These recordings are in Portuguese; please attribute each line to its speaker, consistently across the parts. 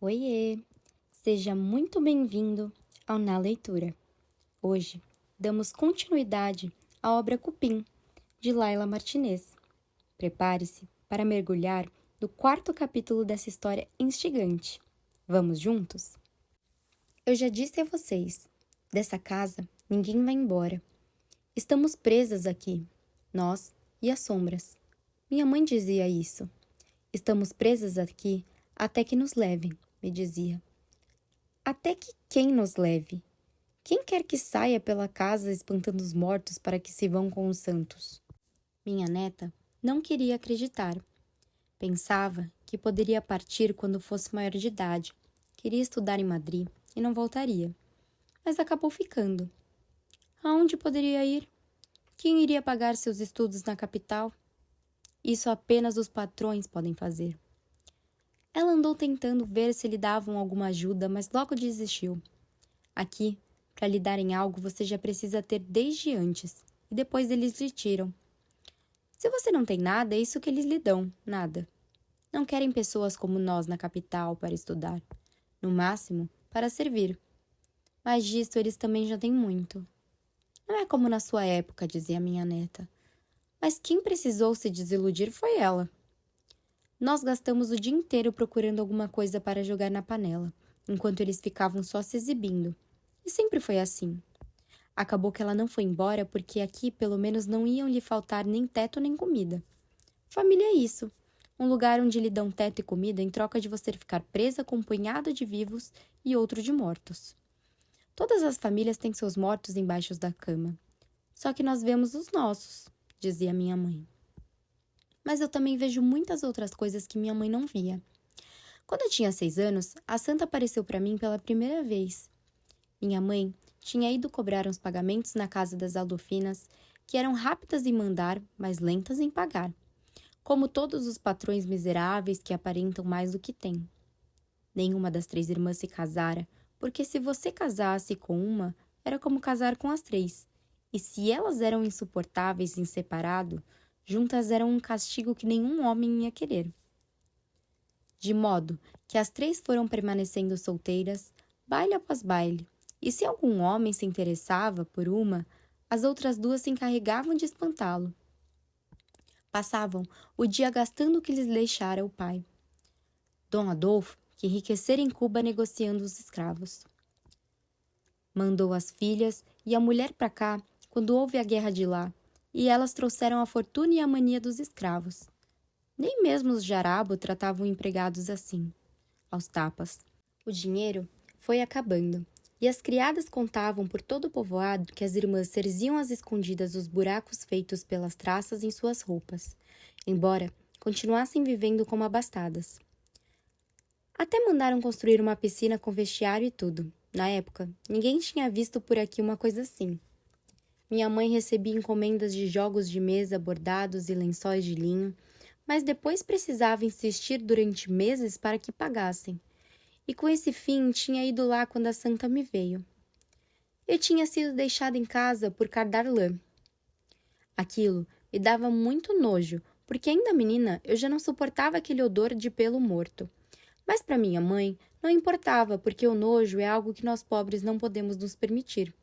Speaker 1: Oiê! Seja muito bem-vindo ao Na Leitura. Hoje, damos continuidade à obra Cupim, de Laila Martinez. Prepare-se para mergulhar no quarto capítulo dessa história instigante. Vamos juntos? Eu já disse a vocês, dessa casa ninguém vai embora. Estamos presas aqui, nós e as sombras. Minha mãe dizia isso. Estamos presas aqui até que nos levem, me dizia. Até que quem nos leve? Quem quer que saia pela casa espantando os mortos para que se vão com os santos? Minha neta não queria acreditar. Pensava que poderia partir quando fosse maior de idade. Queria estudar em Madrid e não voltaria. Mas acabou ficando. Aonde poderia ir? Quem iria pagar seus estudos na capital? Isso apenas os patrões podem fazer. Ela andou tentando ver se lhe davam alguma ajuda, mas logo desistiu. Aqui, para lhe darem algo, você já precisa ter desde antes, e depois eles lhe tiram. Se você não tem nada, é isso que eles lhe dão, nada. Não querem pessoas como nós na capital para estudar. No máximo, para servir. Mas disso eles também já têm muito. Não é como na sua época, dizia minha neta. Mas quem precisou se desiludir foi ela. Nós gastamos o dia inteiro procurando alguma coisa para jogar na panela, enquanto eles ficavam só se exibindo. E sempre foi assim. Acabou que ela não foi embora porque aqui pelo menos não iam lhe faltar nem teto nem comida. Família é isso. Um lugar onde lhe dão teto e comida em troca de você ficar presa com um punhado de vivos e outro de mortos. Todas as famílias têm seus mortos embaixo da cama. Só que nós vemos os nossos, dizia minha mãe. Mas eu também vejo muitas outras coisas que minha mãe não via. Quando eu tinha 6 anos, a santa apareceu para mim pela primeira vez. Minha mãe tinha ido cobrar uns pagamentos na casa das Aldofinas, que eram rápidas em mandar, mas lentas em pagar, como todos os patrões miseráveis que aparentam mais do que têm. Nenhuma das 3 irmãs se casara, porque se você casasse com uma, era como casar com as 3, e se elas eram insuportáveis em separado, juntas eram um castigo que nenhum homem ia querer. De modo que as 3 foram permanecendo solteiras, baile após baile, e se algum homem se interessava por uma, as outras 2 se encarregavam de espantá-lo. Passavam o dia gastando o que lhes deixara o pai. Dom Adolfo, que enriquecera em Cuba negociando os escravos. Mandou as filhas e a mulher para cá quando houve a guerra de lá, e elas trouxeram a fortuna e a mania dos escravos. Nem mesmo os Jarabo tratavam empregados assim, aos tapas. O dinheiro foi acabando, e as criadas contavam por todo o povoado que as irmãs cerziam às escondidas os buracos feitos pelas traças em suas roupas, embora continuassem vivendo como abastadas. Até mandaram construir uma piscina com vestiário e tudo. Na época, ninguém tinha visto por aqui uma coisa assim. Minha mãe recebia encomendas de jogos de mesa, bordados e lençóis de linho, mas depois precisava insistir durante meses para que pagassem. E com esse fim tinha ido lá quando a santa me veio. Eu tinha sido deixada em casa por Cardarlã. Aquilo me dava muito nojo, porque ainda menina eu já não suportava aquele odor de pelo morto. Mas para minha mãe não importava, porque o nojo é algo que nós pobres não podemos nos permitir,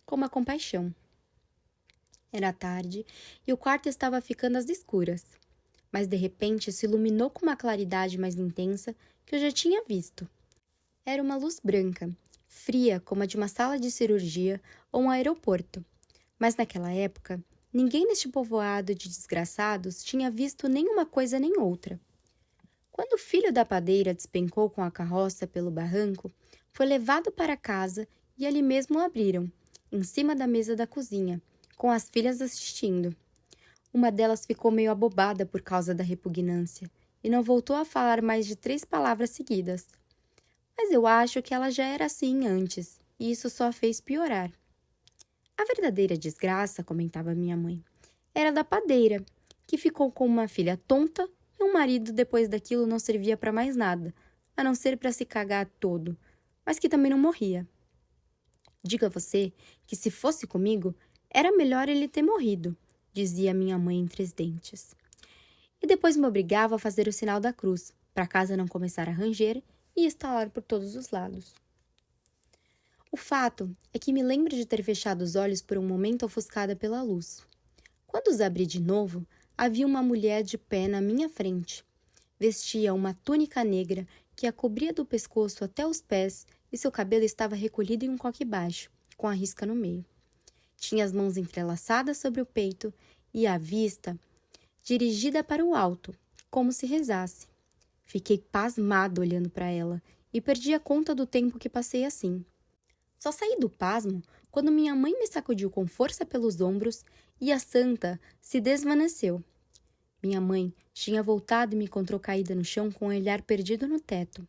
Speaker 1: como a compaixão. Era tarde e o quarto estava ficando às escuras, mas de repente se iluminou com uma claridade mais intensa que eu já tinha visto. Era uma luz branca, fria como a de uma sala de cirurgia ou um aeroporto, mas naquela época ninguém neste povoado de desgraçados tinha visto nenhuma coisa nem outra. Quando o filho da padeira despencou com a carroça pelo barranco, foi levado para casa e ali mesmo o abriram, em cima da mesa da cozinha, com as filhas assistindo. Uma delas ficou meio abobada por causa da repugnância e não voltou a falar mais de 3 palavras seguidas. Mas eu acho que ela já era assim antes, e isso só a fez piorar. A verdadeira desgraça, comentava minha mãe, era da padeira, que ficou com uma filha tonta e um marido depois daquilo não servia para mais nada, a não ser para se cagar todo, mas que também não morria. Diga você que se fosse comigo, era melhor ele ter morrido, dizia minha mãe entre os dentes. E depois me obrigava a fazer o sinal da cruz, para a casa não começar a ranger e estalar por todos os lados. O fato é que me lembro de ter fechado os olhos por um momento ofuscada pela luz. Quando os abri de novo, havia uma mulher de pé na minha frente. Vestia uma túnica negra que a cobria do pescoço até os pés e seu cabelo estava recolhido em um coque baixo, com a risca no meio. Tinha as mãos entrelaçadas sobre o peito e a vista dirigida para o alto, como se rezasse. Fiquei pasmado olhando para ela e perdi a conta do tempo que passei assim. Só saí do pasmo quando minha mãe me sacudiu com força pelos ombros e a santa se desvaneceu. Minha mãe tinha voltado e me encontrou caída no chão com o olhar perdido no teto.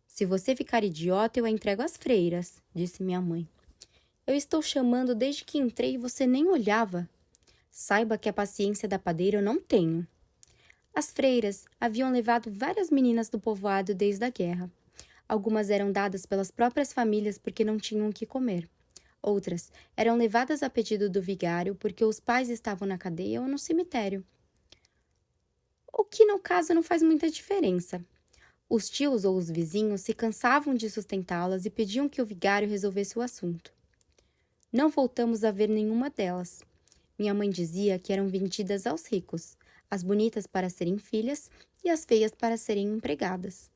Speaker 1: Se você ficar idiota, eu a entrego às freiras, disse minha mãe. Eu estou chamando desde que entrei e você nem olhava. Saiba que a paciência da padeira eu não tenho. As freiras haviam levado várias meninas do povoado desde a guerra. Algumas eram dadas pelas próprias famílias porque não tinham o que comer. Outras eram levadas a pedido do vigário porque os pais estavam na cadeia ou no cemitério. O que, no caso, não faz muita diferença. Os tios ou os vizinhos se cansavam de sustentá-las e pediam que o vigário resolvesse o assunto. Não voltamos a ver nenhuma delas. Minha mãe dizia que eram vendidas aos ricos, as bonitas para serem filhas e as feias para serem empregadas.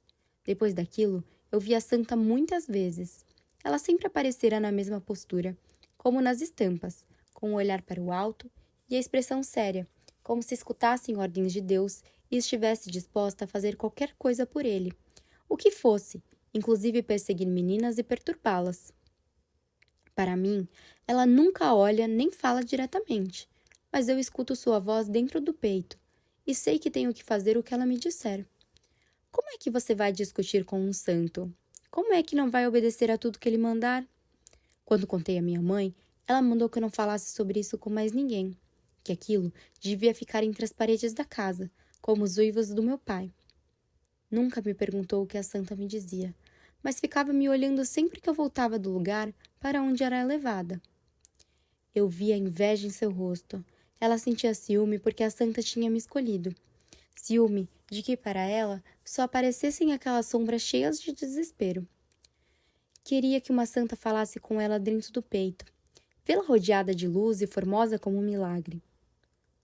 Speaker 1: Depois daquilo, eu vi a santa muitas vezes. Ela sempre aparecera na mesma postura, como nas estampas, com o olhar para o alto e a expressão séria, como se escutasse ordens de Deus e estivesse disposta a fazer qualquer coisa por ele, o que fosse, inclusive perseguir meninas e perturbá-las. Para mim, ela nunca olha nem fala diretamente, mas eu escuto sua voz dentro do peito e sei que tenho que fazer o que ela me disser. Como é que você vai discutir com um santo? Como é que não vai obedecer a tudo que ele mandar? Quando contei à minha mãe, ela mandou que eu não falasse sobre isso com mais ninguém, que aquilo devia ficar entre as paredes da casa, como os uivos do meu pai. Nunca me perguntou o que a santa me dizia, mas ficava me olhando sempre que eu voltava do lugar para onde era levada. Eu via inveja em seu rosto. Ela sentia ciúme porque a santa tinha me escolhido. Ciúme de que para ela só aparecessem aquelas sombras cheias de desespero. Queria que uma santa falasse com ela dentro do peito, vê-la rodeada de luz e formosa como um milagre.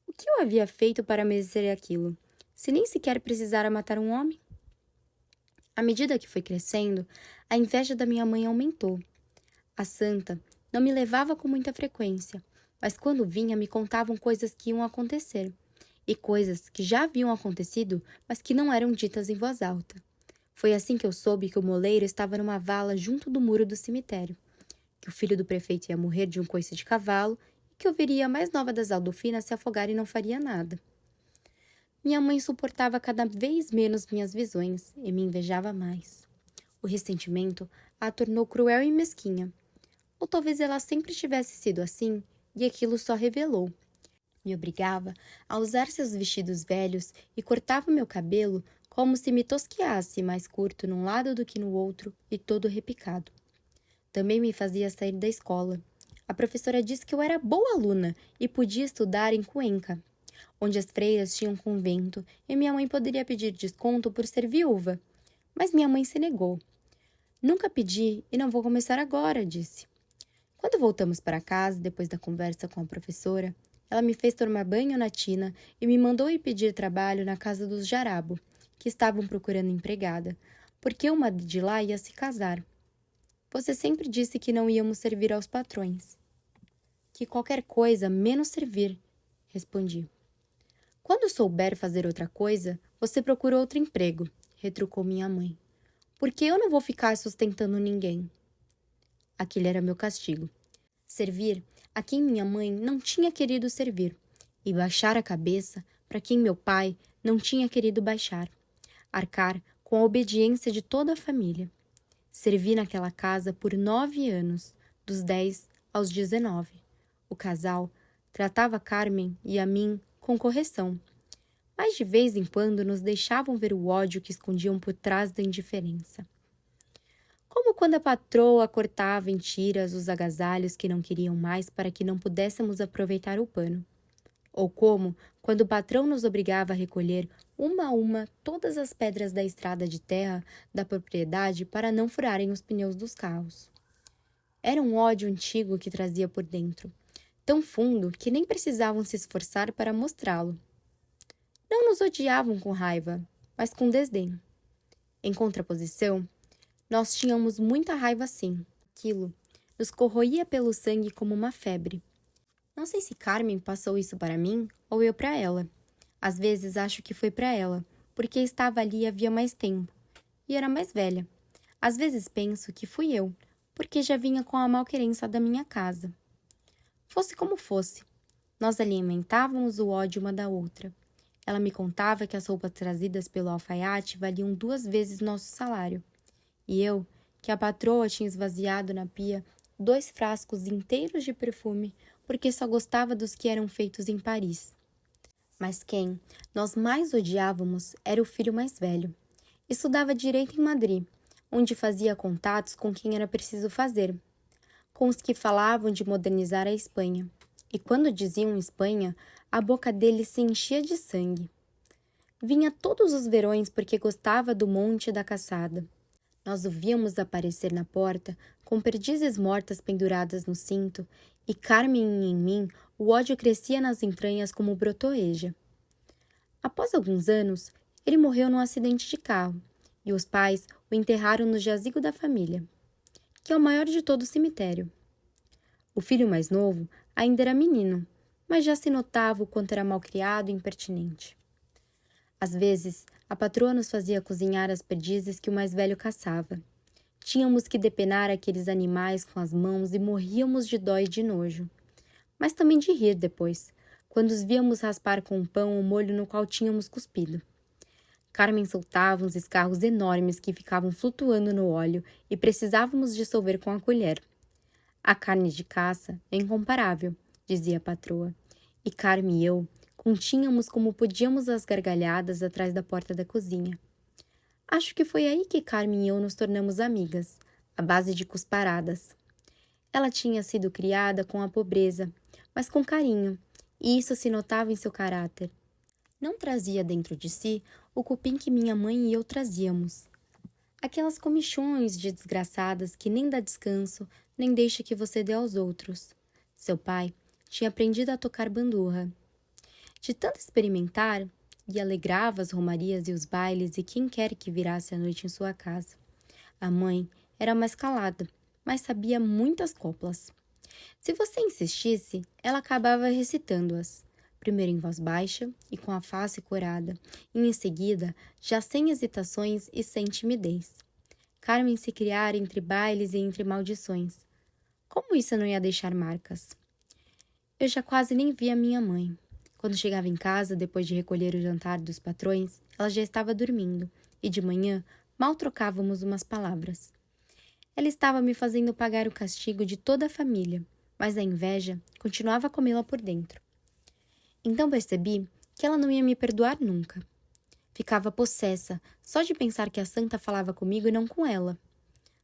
Speaker 1: O que eu havia feito para merecer aquilo, se nem sequer precisara matar um homem? À medida que foi crescendo, a inveja da minha mãe aumentou. A santa não me levava com muita frequência, mas quando vinha me contavam coisas que iam acontecer, e coisas que já haviam acontecido, mas que não eram ditas em voz alta. Foi assim que eu soube que o moleiro estava numa vala junto do muro do cemitério, que o filho do prefeito ia morrer de um coice de cavalo e que eu veria a mais nova das Aldofinas se afogar e não faria nada. Minha mãe suportava cada vez menos minhas visões e me invejava mais. O ressentimento a tornou cruel e mesquinha. Ou talvez ela sempre tivesse sido assim e aquilo só revelou. Me obrigava a usar seus vestidos velhos e cortava meu cabelo como se me tosquiasse mais curto num lado do que no outro e todo repicado. Também me fazia sair da escola. A professora disse que eu era boa aluna e podia estudar em Cuenca, onde as freiras tinham convento e minha mãe poderia pedir desconto por ser viúva. Mas minha mãe se negou. Nunca pedi e não vou começar agora, disse. Quando voltamos para casa, depois da conversa com a professora, ela me fez tomar banho na tina e me mandou ir pedir trabalho na casa dos Jarabo, que estavam procurando empregada, porque uma de lá ia se casar. Você sempre disse que não íamos servir aos patrões. Que qualquer coisa menos servir, respondi. Quando souber fazer outra coisa, você procura outro emprego, retrucou minha mãe. Porque eu não vou ficar sustentando ninguém. Aquele era meu castigo. Servir a quem minha mãe não tinha querido servir e baixar a cabeça para quem meu pai não tinha querido baixar. Arcar com a obediência de toda a família. Servi naquela casa por 9 anos, dos 10 aos 19. O casal tratava Carmen e a mim com correção, mas de vez em quando nos deixavam ver o ódio que escondiam por trás da indiferença. Como quando a patroa cortava em tiras os agasalhos que não queriam mais para que não pudéssemos aproveitar o pano. Ou como quando o patrão nos obrigava a recolher uma a uma todas as pedras da estrada de terra da propriedade para não furarem os pneus dos carros. Era um ódio antigo que trazia por dentro, tão fundo que nem precisavam se esforçar para mostrá-lo. Não nos odiavam com raiva, mas com desdém. Em contraposição, nós tínhamos muita raiva sim. Aquilo nos corroía pelo sangue como uma febre. Não sei se Carmen passou isso para mim ou eu para ela. Às vezes acho que foi para ela, porque estava ali havia mais tempo e era mais velha. Às vezes penso que fui eu, porque já vinha com a malquerença da minha casa. Fosse como fosse, nós alimentávamos o ódio uma da outra. Ela me contava que as roupas trazidas pelo alfaiate valiam 2 vezes nosso salário. E eu, que a patroa tinha esvaziado na pia 2 frascos inteiros de perfume, porque só gostava dos que eram feitos em Paris. Mas quem nós mais odiávamos era o filho mais velho. Estudava direito em Madrid, onde fazia contatos com quem era preciso fazer, com os que falavam de modernizar a Espanha. E quando diziam Espanha, a boca dele se enchia de sangue. Vinha todos os verões porque gostava do monte e da caçada. Nós o víamos aparecer na porta, com perdizes mortas penduradas no cinto, e Carmen e em mim o ódio crescia nas entranhas como brotoeja. Após alguns anos, ele morreu num acidente de carro, e os pais o enterraram no jazigo da família, que é o maior de todo o cemitério. O filho mais novo ainda era menino, mas já se notava o quanto era malcriado e impertinente. Às vezes, a patroa nos fazia cozinhar as perdizes que o mais velho caçava. Tínhamos que depenar aqueles animais com as mãos e morríamos de dó e de nojo. Mas também de rir depois, quando os víamos raspar com o pão o molho no qual tínhamos cuspido. Carmen soltava uns escarros enormes que ficavam flutuando no óleo e precisávamos dissolver com a colher. A carne de caça é incomparável, dizia a patroa, e Carmen e eu continhamos como podíamos as gargalhadas atrás da porta da cozinha. Acho que foi aí que Carmen e eu nos tornamos amigas, à base de cusparadas. Ela tinha sido criada com a pobreza, mas com carinho, e isso se notava em seu caráter. Não trazia dentro de si o cupim que minha mãe e eu trazíamos. Aquelas comichões de desgraçadas que nem dá descanso, nem deixa que você dê aos outros. Seu pai tinha aprendido a tocar bandurra. De tanto experimentar, e alegrava as romarias e os bailes e quem quer que virasse a noite em sua casa. A mãe era mais calada, mas sabia muitas coplas. Se você insistisse, ela acabava recitando-as, primeiro em voz baixa e com a face corada, e em seguida, já sem hesitações e sem timidez. Carmen se criara entre bailes e entre maldições. Como isso não ia deixar marcas? Eu já quase nem via minha mãe. Quando chegava em casa, depois de recolher o jantar dos patrões, ela já estava dormindo, e de manhã mal trocávamos umas palavras. Ela estava me fazendo pagar o castigo de toda a família, mas a inveja continuava a comê-la por dentro. Então percebi que ela não ia me perdoar nunca. Ficava possessa só de pensar que a santa falava comigo e não com ela.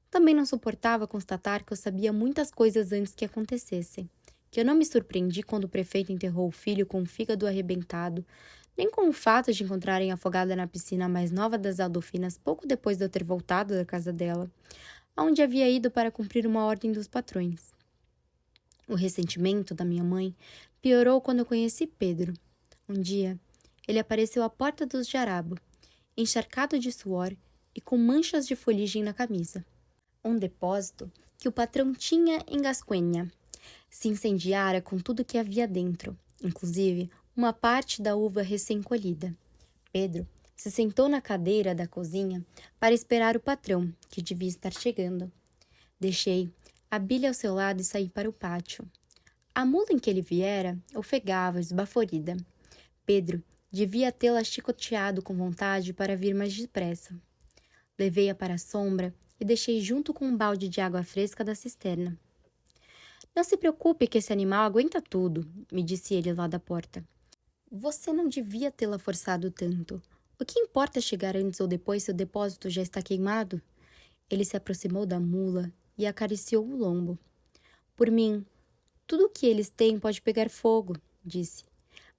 Speaker 1: Também não suportava constatar que eu sabia muitas coisas antes que acontecessem, que eu não me surpreendi quando o prefeito enterrou o filho com o fígado arrebentado, nem com o fato de encontrarem afogada na piscina mais nova das Adolfinas pouco depois de eu ter voltado da casa dela, aonde havia ido para cumprir uma ordem dos patrões. O ressentimento da minha mãe piorou quando eu conheci Pedro. Um dia, ele apareceu à porta dos Jarabo, encharcado de suor e com manchas de fuligem na camisa. Um depósito que o patrão tinha em Gascuenha se incendiara com tudo que havia dentro, inclusive uma parte da uva recém-colhida. Pedro se sentou na cadeira da cozinha para esperar o patrão, que devia estar chegando. Deixei a bilha ao seu lado e saí para o pátio. A mula em que ele viera ofegava, esbaforida. Pedro devia tê-la chicoteado com vontade para vir mais depressa. Levei-a para a sombra e deixei junto com um balde de água fresca da cisterna. Não se preocupe que esse animal aguenta tudo, me disse ele lá da porta. Você não devia tê-la forçado tanto. O que importa chegar antes ou depois se o depósito já está queimado? Ele se aproximou da mula e acariciou o lombo. Por mim, tudo o que eles têm pode pegar fogo, disse.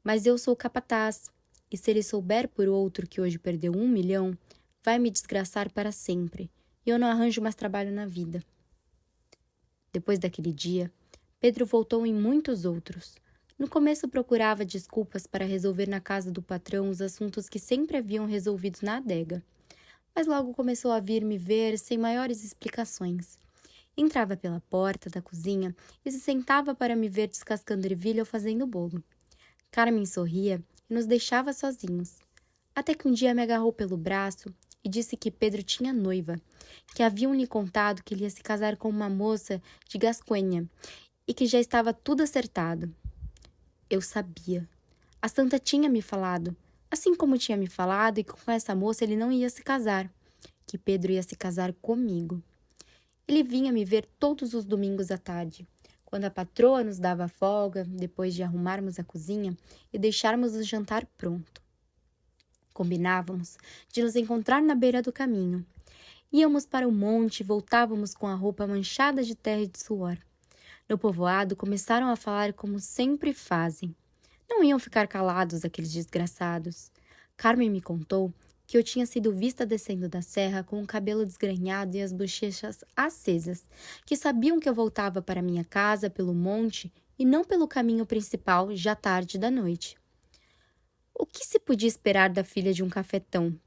Speaker 1: Mas eu sou o capataz, e se ele souber por outro que hoje perdeu 1 milhão, vai me desgraçar para sempre, e eu não arranjo mais trabalho na vida. Depois daquele dia, Pedro voltou em muitos outros. No começo procurava desculpas para resolver na casa do patrão os assuntos que sempre haviam resolvido na adega. Mas logo começou a vir me ver sem maiores explicações. Entrava pela porta da cozinha e se sentava para me ver descascando ervilha ou fazendo bolo. Carmen sorria e nos deixava sozinhos. Até que um dia me agarrou pelo braço e disse que Pedro tinha noiva, que haviam lhe contado que ele ia se casar com uma moça de Gascoenha e que já estava tudo acertado. Eu sabia. A santa tinha me falado, assim como tinha me falado, e que com essa moça ele não ia se casar, que Pedro ia se casar comigo. Ele vinha me ver todos os domingos à tarde, quando a patroa nos dava folga, depois de arrumarmos a cozinha e deixarmos o jantar pronto. Combinávamos de nos encontrar na beira do caminho. Íamos para o monte e voltávamos com a roupa manchada de terra e de suor. No povoado começaram a falar como sempre fazem. Não iam ficar calados aqueles desgraçados. Carmen me contou que eu tinha sido vista descendo da serra com o cabelo desgrenhado e as bochechas acesas, que sabiam que eu voltava para minha casa pelo monte e não pelo caminho principal já tarde da noite. O que se podia esperar da filha de um cafetão,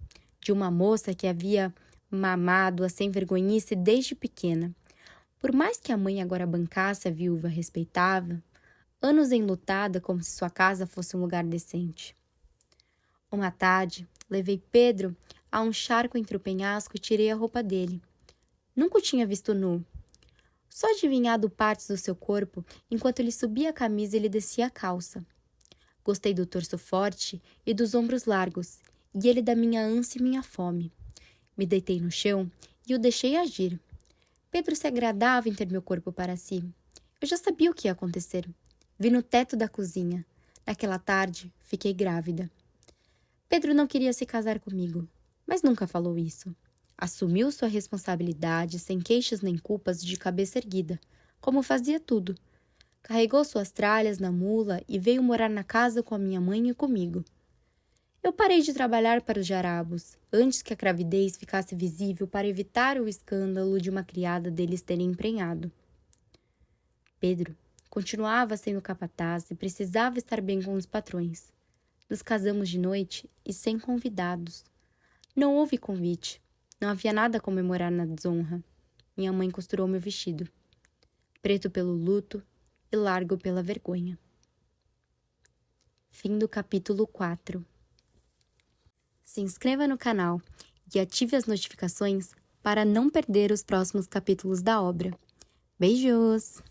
Speaker 1: de uma moça que havia mamado a sem-vergonhice desde pequena? Por mais que a mãe agora bancasse a viúva respeitável, anos enlutada como se sua casa fosse um lugar decente. Uma tarde, levei Pedro a um charco entre o penhasco e tirei a roupa dele. Nunca o tinha visto nu. Só adivinhado partes do seu corpo enquanto ele subia a camisa e ele descia a calça. Gostei do torso forte e dos ombros largos, e ele da minha ânsia e minha fome. Me deitei no chão e o deixei agir. Pedro se agradava em ter meu corpo para si. Eu já sabia o que ia acontecer. Vi no teto da cozinha. Naquela tarde, fiquei grávida. Pedro não queria se casar comigo, mas nunca falou isso. Assumiu sua responsabilidade sem queixas nem culpas de cabeça erguida, como fazia tudo. Carregou suas tralhas na mula e veio morar na casa com a minha mãe e comigo. Eu parei de trabalhar para os jarabos, antes que a gravidez ficasse visível para evitar o escândalo de uma criada deles terem emprenhado. Pedro continuava sendo capataz e precisava estar bem com os patrões. Nos casamos de noite e sem convidados. Não houve convite. Não havia nada a comemorar na desonra. Minha mãe costurou meu vestido. Preto pelo luto e largo pela vergonha. Fim do capítulo 4. Se inscreva no canal e ative as notificações para não perder os próximos capítulos da obra. Beijos!